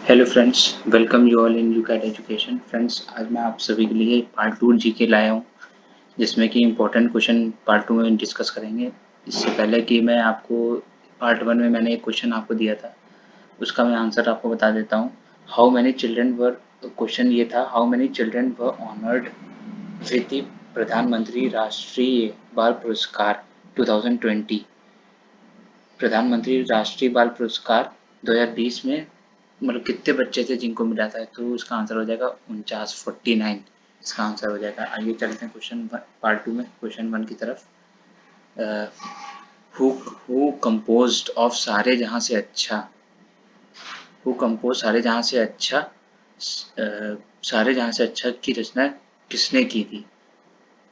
Hello friends, welcome you all in Ukat education. Friends, आज मैं आप सभी के लिए पार्ट 2 जीके लाया हूँ, जिसमें कि इम्पोर्टेंट क्वेश्चन पार्ट 2 में डिस्कस करेंगे। इससे पहले कि मैं आपको पार्ट 1 में मैंने एक क्वेश्चन आपको दिया था, उसका मैं आंसर आपको बता देता हूँ। How many children were, question ये था, how many children were honoured with the प्रधानमंत्री राष्ट्रीय बाल पुरस्कार 2020। प्रधानमंत्री राष्ट्रीय बाल पुरस्कार 2020 में मतलब कितने बच्चे थे जिनको मिला था, तो इसका आंसर हो जाएगा 49 इसका आंसर हो जाएगा। आइए चलते हैं क्वेश्चन पार्ट 2 में, क्वेश्चन 1 की तरफ। हु कंपोज्ड ऑफ सारे जहां से अच्छा, हु कंपोज सारे जहां से अच्छा, सारे जहां से अच्छा की रचना किसने की थी?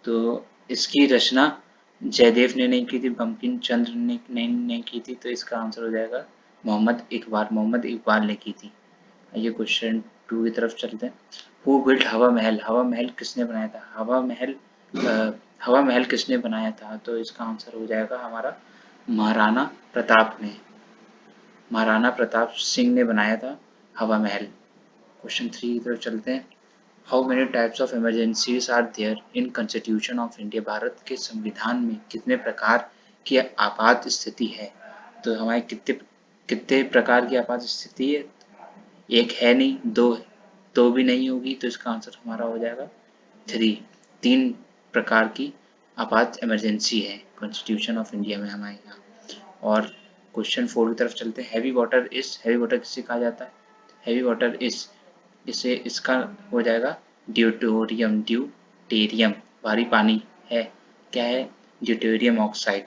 तो इसकी रचना जयदेव ने नहीं की थी, बंकिम चंद्र ने नहीं की थी, तो इसका आंसर हो जाएगा मोहम्मद इकबाल ने की थी। ये क्वेश्चन 2 की तरफ चलते हैं। हु बिल्ट हवा महल, हवा महल किसने बनाया था? हवा महल किसने बनाया था? तो इसका आंसर हो जाएगा हमारा महाराणा प्रताप ने, महाराणा प्रताप सिंह ने बनाया था हवा महल। क्वेश्चन 3 की तरफ चलते हैं। How many types of emergencies are there in constitution of India? Bharat के संविधान में कितने प्रकार की आपात स्थिति है? तो हमारे कितने कितने प्रकार की आपात स्थिति है? एक है नहीं, दो है, दो भी नहीं होगी, तो इसका आंसर हमारा हो जाएगा 3। 3 प्रकार की आपात इमरजेंसी है कॉन्स्टिट्यूशन ऑफ इंडिया में हमारे यहाँ। और क्वेश्चन 4 की तरफ चलते हैं। हैवी वाटर किसे कहा जाता है? हैवी वाटर इज, इसे इसका हो जाएगा ड्यूटेरियम, भारी पानी है, क्या है? Deuterium oxide.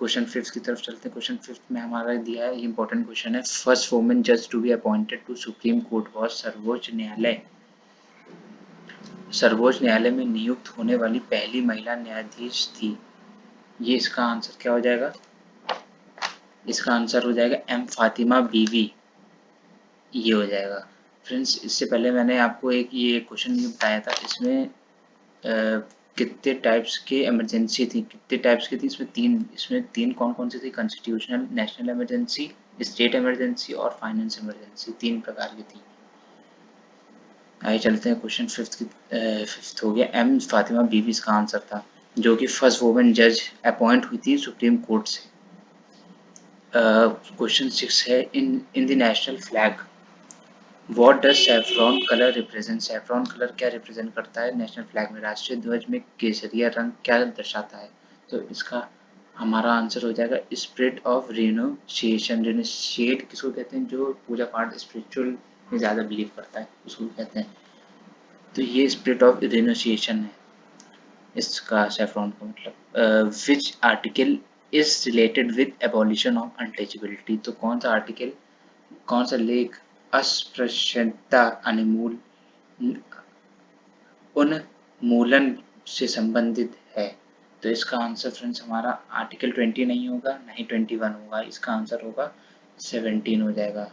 क्वेश्चन 5 की तरफ चलते हैं। क्वेश्चन 5 में हमारा दिया है, इंपॉर्टेंट क्वेश्चन है। फर्स्ट वुमेन जज to be appointed to supreme court was, सर्वोच्च न्यायालय में नियुक्त होने वाली पहली महिला न्यायाधीश थी। ये इसका आंसर क्या हो जाएगा? इसका आंसर हो जाएगा एम फातिमा बीवी, ये हो जाएगा। फ्रेंड्स, इससे पहले मैंने आपको एक ये क्वेश्चन बताया था, इसमें कितने टाइप्स के इमरजेंसी थी, कितने टाइप्स की थी? इसमें तीन कौन कौन सी थी? Constitutional, national emergency, state emergency और फाइनेंस इमरजेंसी, 3 प्रकार की थी। आगे चलते हैं। क्वेश्चन फिफ्थ हो गया, एम फातिमा बीवी इसका आंसर था, जो कि फर्स्ट वुमेन जज अपॉइंट हुई थी सुप्रीम कोर्ट से। क्वेश्चन 6 है, in the national flag what does saffron colour represent? Saffron colour क्या रिप्रेजेंट करता है नेशनल फ्लैग में? राष्ट्रीय ध्वज में केसरिया रंग क्या दर्शाता है? तो इसका हमारा आंसर हो जाएगा स्पिरिट ऑफ रिनोसिएशन। रिनोसिएट किसको कहते हैं? जो पूजा पाठ स्पिरिचुअल में ज़्यादा बिलीव करता है, उसको कहते हैं। तो ये स्पिरिट ऑफ रिनोसिएशन है इसका, सैफरॉन का मतलब। Which article is related with abolition of untouchability? तो कौन सा आर्टिकल, कौन सा लेख अस्पृश्यता उन्मूलन से संबंधित है? तो इसका आंसर फ्रेंड्स हमारा आर्टिकल 20 नहीं होगा, ना ही 21 होगा, इसका आंसर होगा 17 हो जाएगा।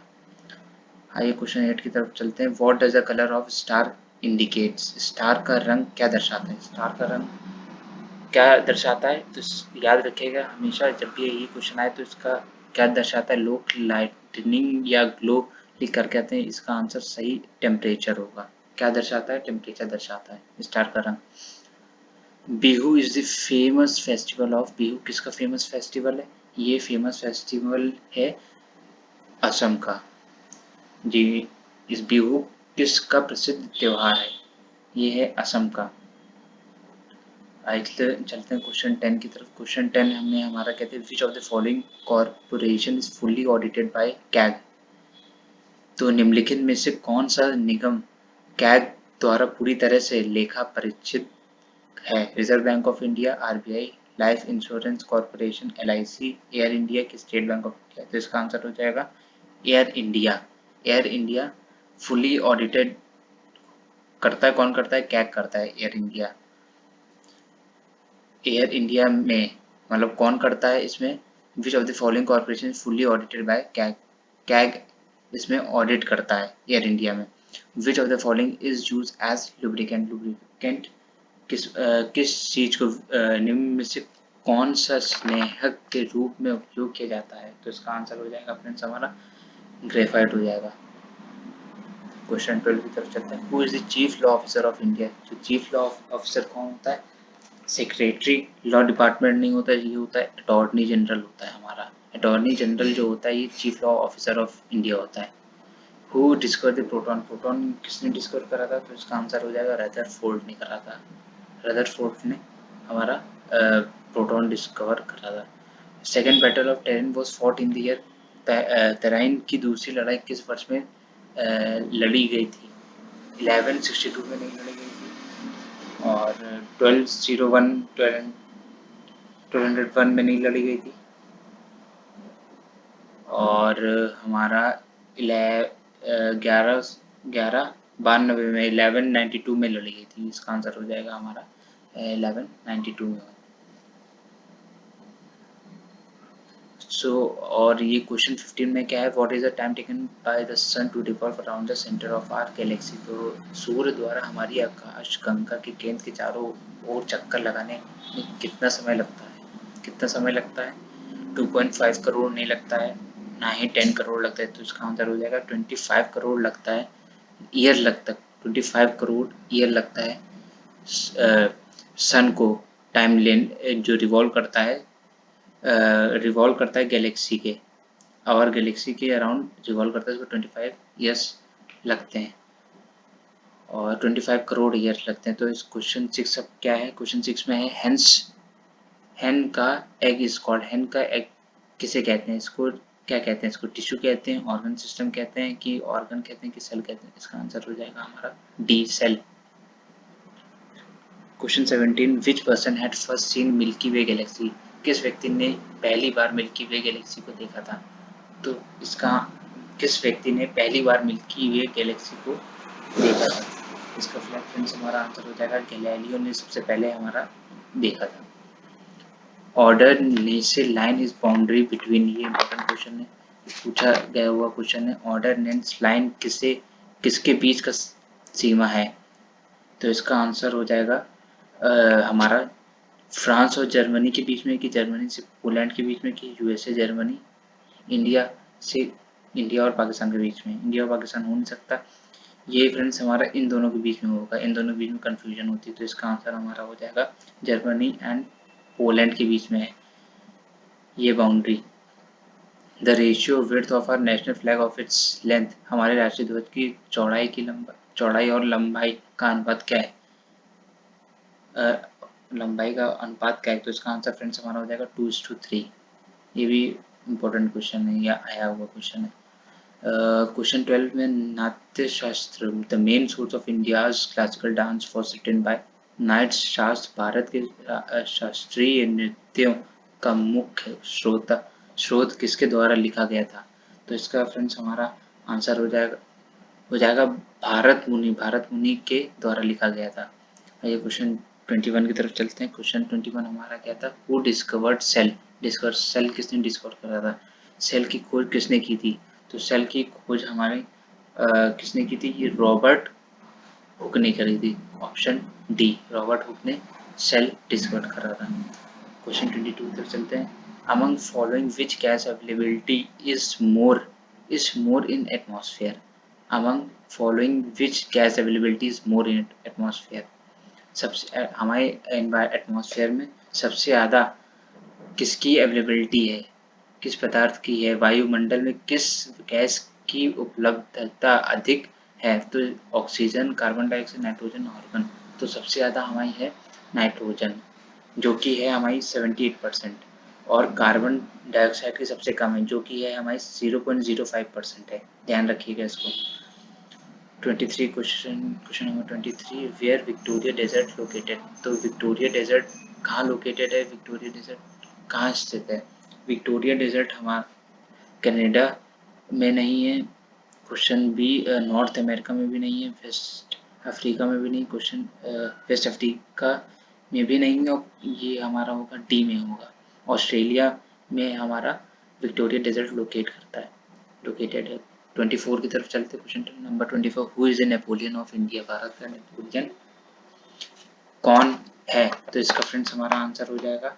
आइए क्वेश्चन 8 की तरफ चलते हैं। What does the colour of star indicates? Star का रंग क्या दर्शाता है? स्टार का रंग क्या दर्शाता है? तो याद रखिएगा हमेशा जब भी ये क्वेश्चन आए तो इसका क्या दर्शाता है? लोग लाइटनिंग या ग्लो लिख कर कहते हैं, इसका आंसर सही टेम्परेचर होगा। क्या दर्शाता है? टेम्परेचर दर्शाता है स्टार का रंग। Bihu is the famous festival of, Bihu किसका फेमस फेस्टिवल है? ये फेमस फेस्टिवल है असम का जी। इस बिहू किसका प्रसिद्ध त्योहार है? ये है असम का। चलते हैं क्वेश्चन 10 की तरफ। क्वेश्चन 10 हमें हमारा कहते हैं, विच of the following corporation is fully audited by CAG? तो निम्नलिखित में से कौन सा निगम कैग द्वारा पूरी तरह से लेखा परीक्षित है? Reserve bank of India, RBI, life insurance corporation, LIC, air India की स्टेट बैंक ऑफ इंडिया? तो इसका आंसर हो जाएगा air India. Air India fully audited करता है, कौन करता है? कैग करता है एयर इंडिया। एयर इंडिया में मतलब कौन करता है इसमें? Which of the following corporation fully audited by CAG? CAG इसमें ऑडिट करता है एयर इंडिया में। Which of the following is use as lubricant? Lubricant किस चीज को निम्न में से कौन सा स्नेहक के रूप में उपयोग किया जाता है? तो इसका आंसर हो जाएगा फ्रेंड्स हमारा ग्रेफाइट हो जाएगा। क्वेश्चन 12 की तरफ चलते हैं। Who is the chief law officer of India? जो चीफ लॉ ऑफिसर कौन होता है? सेक्रेटरी लॉ डिपार्टमेंट नहीं होता, ये होता है अटॉर्नी जनरल होता है हमारा। अटॉर्नी जनरल जो होता है ये chief law officer of India होता है। Who discover the proton? Proton किसने डिस्कवर करा था? तो इसका आंसर हो जाएगा रदरफोर्ड ने करा था। रदरफोर्ड ने हमारा प्रोटॉन डिस्कवर करा था। Second battle of टेरिन was fought in the year? Tarain की दूसरी लड़ाई किस वर्ष में लड़ी गई थी? 1162 में नहीं लड़ी गई थी, और 1201 में नहीं लड़ी गई थी, और हमारा 1192 में 1192 में लड़ी गई थी। इसका आंसर हो जाएगा हमारा 1192 में। और ये क्वेश्चन 15 में क्या है? What is the time taken by the sun to revolve around the centre of our galaxy? तो सूर्य द्वारा हमारी आकाश गंगा के केंद्र के चारों ओर चक्कर लगाने में कितना समय लगता है? कितना समय लगता है? 2.5 करोड़ नहीं लगता है, ना ही 10 करोड़ लगता है, तो इसका आंसर हो जाएगा 25 करोड़ लगता है। ईयर लगता 25 करोड़ ईयर लगता है सन को टाइम लेन जो रिवॉल्व करता है गैलेक्सी के, आवर गैलेक्सी के अराउंड रिवॉल्व करता है, इसको 25 ईयर्स लगते हैं, और 25 करोड़ ईयर लगते हैं। तो इस क्वेश्चन 6 अब क्या है? क्वेश्चन 6 में है हेंस हेन का एग इज कॉल्ड। हेन का एग किसे कहते हैं? इसको क्या कहते हैं? इसको टिश्यू कहते हैं, ऑर्गन सिस्टम कहते हैं, कि ऑर्गन कहते हैं, कि सेल कहते हैं? इसका आंसर हो जाएगा हमारा D, cell. Question 17 which person had first seen Milky Way galaxy? किस व्यक्ति ने पहली बार मिल्की वे गैलेक्सी को देखा था? तो इसका किस व्यक्ति ने पहली बार मिल्की वे गैलेक्सी को देखा था? इसका फ्रेंड्स हमारा आंसर हो जाएगा गैलीलियो ने सबसे पहले हमारा देखा था। Order नेसे line is boundary between, ये इम्पोर्टेंट क्वेश्चन है, पूछा गया हुआ क्वेश्चन है। ऑर्डर नेस लाइन किसके बीच का सीमा है? तो इसका आंसर हो जाएगा हमारा फ्रांस और जर्मनी के बीच में, कि जर्मनी से पोलैंड के बीच में, कि यूएसए जर्मनी, इंडिया से इंडिया और पाकिस्तान के बीच में। इंडिया और पाकिस्तान हो नहीं सकता, ये फ्रेंड्स हमारा इन दोनों के बीच में होगा, इन दोनों के बीच में कंफ्यूजन होती है, तो इसका आंसर हमारा हो जाएगा जर्मनी एंड पोलैंड के बीच में है ये boundary. The ratio width of our national flag of its length, हमारे राष्ट्रीय ध्वज की चौड़ाई और लंबाई का अनुपात क्या है? लंबाई का अनुपात क्या है? तो इसका आंसर फ्रेंड्स हमारा हो जाएगा 2:3। ये भी इम्पोर्टेंट क्वेश्चन है, या आया हुआ क्वेश्चन है। क्वेश्चन 12 में Natya Shastra the main source of India's classical dance was written by. Natya Shastra Bharat के शास्त्रीय नृत्यों का मुख्य स्रोत किसके द्वारा लिखा गया था? तो इसका फ्रेंड्स हमारा आंसर हो जाएगा भारत मुनि के द्वारा लिखा गया था। ये क्वेश्चन 21 की तरफ चलते हैं। क्वेश्चन 21 हमारा क्या था? Who discovered cell? सेल किसने डिस्कवर करा था? सेल की खोज किसने की थी? तो सेल की खोज हमारे किसने की थी? ये रॉबर्ट हुक ने करी थी। ऑप्शन डी, रॉबर्ट हुक ने सेल डिस्कवर करा था। क्वेश्चन 22 की तरफ चलते हैं। Among following which gas availability is more in atmosphere? Among following which gas availability is more in atmosphere? सबसे हमारे एटमॉस्फेयर में सबसे ज़्यादा किसकी अवेलेबिलिटी है, किस पदार्थ की है? वायुमंडल में किस गैस की उपलब्धता अधिक है? तो oxygen, carbon dioxide, nitrogen, argon. तो सबसे ज़्यादा हमारी है नाइट्रोजन, जो कि है हमारी 78%, और कार्बन डाइऑक्साइड की सबसे कम है, जो कि है हमारी 0.05% है। ध्यान रखिएगा इसको। 23 question number 23 where Victoria desert located? तो विक्टोरिया डेजर्ट कहाँ लोकेटेड है? विक्टोरिया डेजर्ट कहाँ स्थित है? विक्टोरिया डेजर्ट हमारा कनाडा में नहीं है। क्वेश्चन बी नॉर्थ अमेरिका में भी नहीं है, वेस्ट अफ्रीका में भी नहीं, क्वेश्चन वेस्ट अफ्रीका में भी नहीं है, और ये हमारा होगा डी में होगा, ऑस्ट्रेलिया में हमारा विक्टोरिया डेजर्ट लोकेटेड है। 24 की तरफ चलते। Question number 24 who is the Napoleon of India? Bharat का नेपोलियन कौन है? तो इसका फ्रेंड्स हमारा आंसर हो जाएगा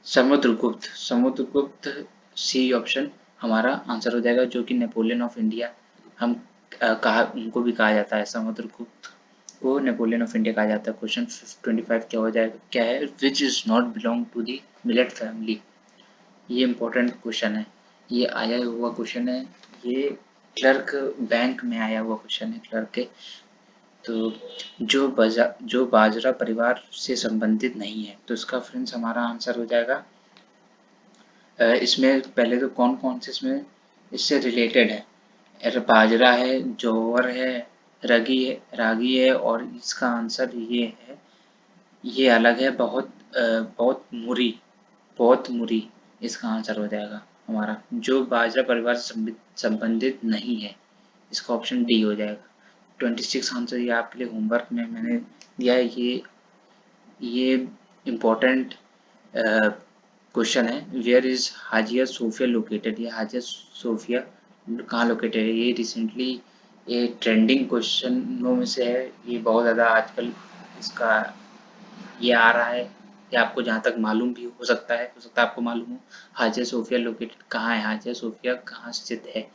समुद्रगुप्त। समुद्रगुप्त सी ऑप्शन हमारा आंसर हो जाएगा, जो कि नेपोलियन ऑफ इंडिया हम उनको भी कहा जाता है, समुद्रगुप्त को नेपोलियन ऑफ इंडिया कहा जाता है। क्वेश्चन 25 क्या हो जाएगा, क्या है, which is not belong to the millet family. ये इंपॉर्टेंट क्वेश्चन है, ये आया हुआ क्वेश्चन है, ये क्लर्क बैंक में आया हुआ क्वेश्चन है क्लर्क के। तो जो बाजरा परिवार से संबंधित नहीं है, तो इसका फ्रेंड्स हमारा आंसर हो जाएगा, इसमें पहले तो कौन कौन से इसमें इससे रिलेटेड है, बाजरा है, जौहर है, रागी है, और इसका आंसर ये है, ये अलग है, बहुत मुरी इसका आंसर हो जाएगा हमारा, जो बाजरा परिवार से संबंधित नहीं है, इसका ऑप्शन डी हो जाएगा। 26 आंसर ये आपके लिए होमवर्क में मैंने दिया है। ये इम्पोर्टेंट क्वेश्चन है, वेयर इज हाजिया सोफिया लोकेटेड। ये हाजिया सोफिया कहाँ लोकेटेड है, ये रिसेंटली ये ट्रेंडिंग क्वेश्चनों में से है, ये बहुत ज़्यादा आजकल इसका ये आ रहा है, ये आपको जहाँ तक मालूम भी हो सकता है आपको मालूम हो, हाजिया सोफिया लोकेटेड कहाँ है, हाजिया सोफिया कहाँ स्थित है,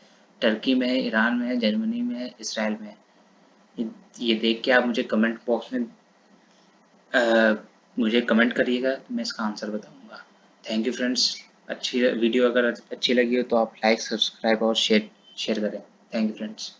टर्की में है, ईरान में है, जर्मनी में है, इसराइल में है। ये देख के आप मुझे कमेंट बॉक्स में मुझे कमेंट करिएगा, तो मैं इसका आंसर बताऊंगा। थैंक यू फ्रेंड्स, अच्छी वीडियो अगर अच्छी लगी हो तो आप लाइक, सब्सक्राइब और शेयर करें। Thank you friends.